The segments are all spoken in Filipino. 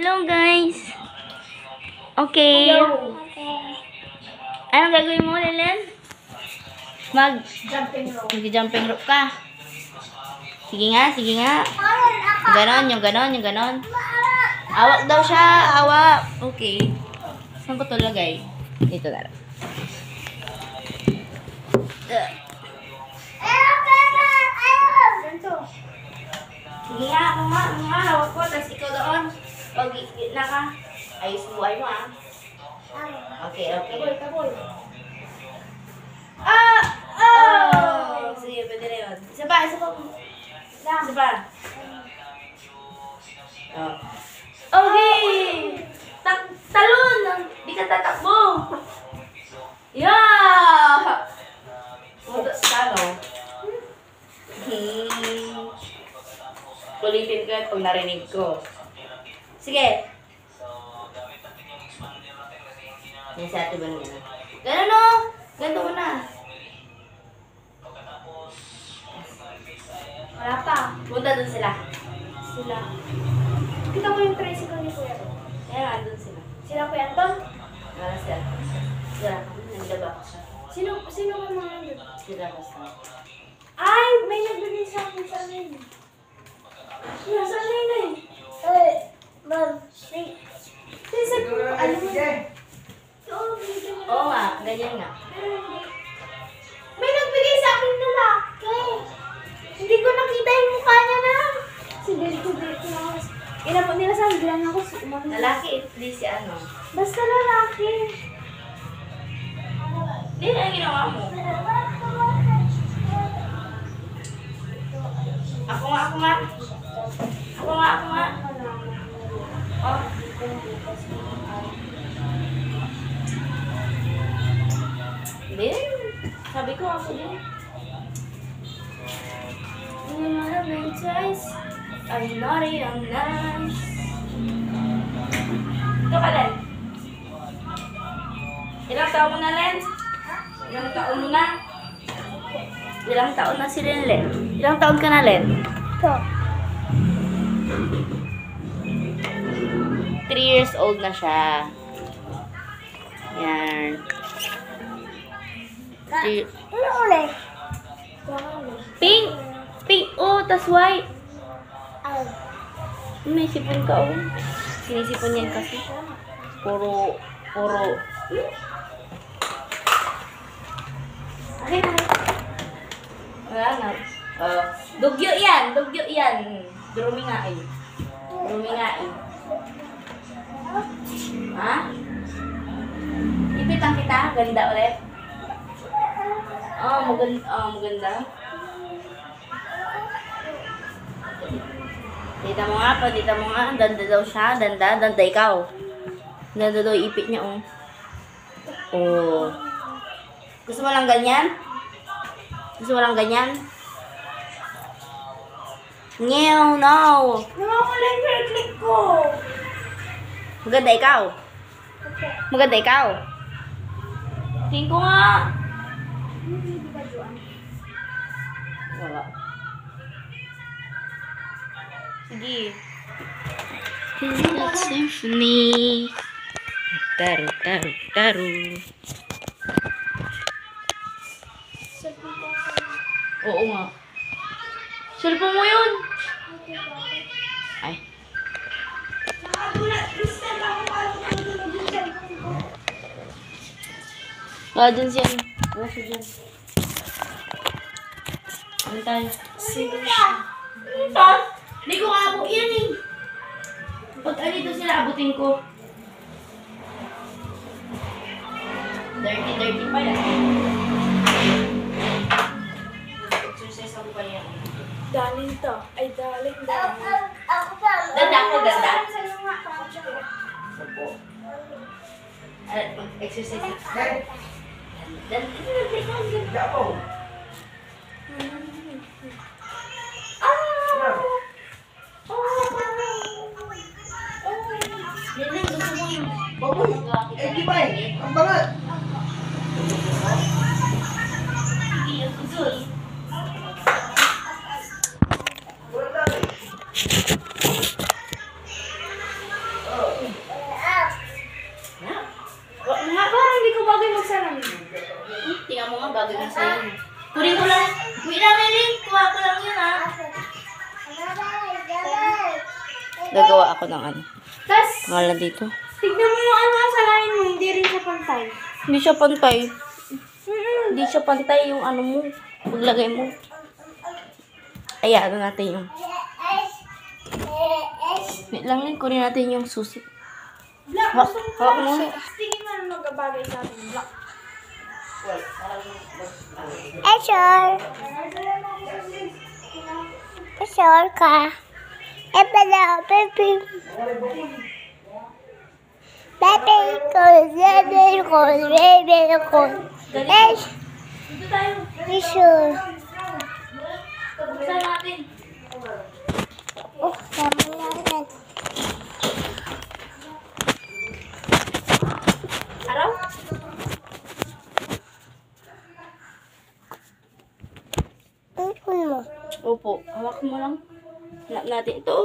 Hello guys. Okay. Anong gagawin mo, Lelen? Mag-jumping rope ka. Sige nga, sige nga. Ganon, yung ganon, yung ganon. Awak daw siya, awak. Okay. Saan ko ito lagay? Dito na. Sige nga, ako nga, hawak ko, tapos ikaw doon. Pag gitna ka, ayos buhay mo ah. Okay, okay. Taboy. Oh! Sige, pwede na yun. Isa pa. Oh. Okay! Talon! Di ka tatakbo! Yeah! Mudas ka, no? Kulitin ka pag narinig ko. Sige. Yan si ate ba nila? Ganun o! Ganto mo na. Wala pa. Punta dun sila. Kita mo yung tricycle ni Kuya Ron. Ayan, andun sila. Sila Kuya Anton? Wala sila. Sila. Nandaba. Sino ka mga nandun? Sila basta. Ay! May nagbigay sa akin sa amin. Nasaan na yun ma'am. Sabi ko, alam mo. Oo nga, ganyan nga. May nagbigay sa akin na laki. Hindi ko nakita yung mukha niya na. Dito na ako. Inapot nila sa bilang ako. Lalaki, hindi si ano. Basta lalaki. Hindi na yung ginawa mo. Ako nga. Oh. Hindi. Sabi ko ako din. I'm not a big choice. I'm naughty, I'm nice. Ito ka, Len. Ilang taon mo na, Len? Ilang taon mo na? Ilang taon na si Len? Ilang taon ka na, Len? Ito. 3 years old na siya. Yan. Ano ulit? Pink! Oh, tas white. May sipon ka, oh. Sinisipon yan kasi. Puro. Akin na. Wala na. Dugyo yan. Drumingain. Ha? Ipitan kita. Ganda ulit. Maganda. Dita mo nga. Danda daw siya. Danda ikaw. Danda daw ipit niya, oh. Oh. Gusto mo lang ganyan? Ngew, no. Nawawala yung click ko. Maganda ikaw. Tingin ko nga. Wala. Sige. Symphony. Taru. Oo nga. Cellphone mo yun. Ay. Wala dyan siya. Wala siya dyan. Ano tayo? Hindi ko abot yan eh. Pag alito sila, abutin ko. Dirty pa yan. Exercise ako pa yan. Daling to. Ay, daling. Ganda. Exercise. Ang bangat! ako ng ano. Tas, Pangalan dito. tignan mo yung ano sa lain mo, hindi rin siya pantay. Hindi siya pantay. Hindi siya pantay yung ano mo. Paglagay mo. Ayan, ano natin yung... Wait lang din, kunin natin yung susi. Black, Hawak gusto mo mo. tingin mo na magabagay sa atin. Black. Sure ka. Epala, baby. Baby ko, baby ko, baby ko. Eh, Dito tayo. sure. Buksan natin. Oh, tama na. Araw? Ipon mo. Opo, hawak mo lang. Hanap natin ito.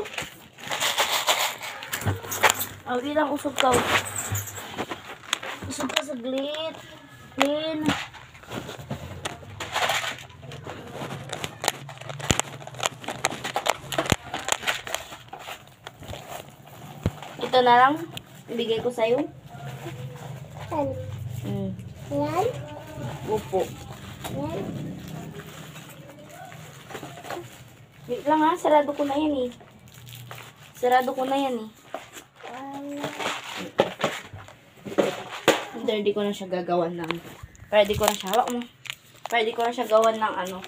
Okay lang, usog ka. Usog ka saglit. Clean. Ito na lang. Ibigay ko sa'yo. Yan. Mm. Yan. Opo. Yan. Wait lang ha, sarado ko na yan eh. Sarado ko na yan eh. Hindi ko na siya gagawan ng... Pwede ko na siya, hawak mo. Pwede ko na siya gawan ng ano,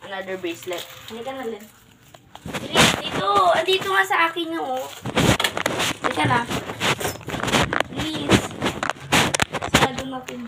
another bracelet. Hindi ka na din. Dito! Andito nga sa akin yung oh. Hindi ka na. Please. Sarado natin.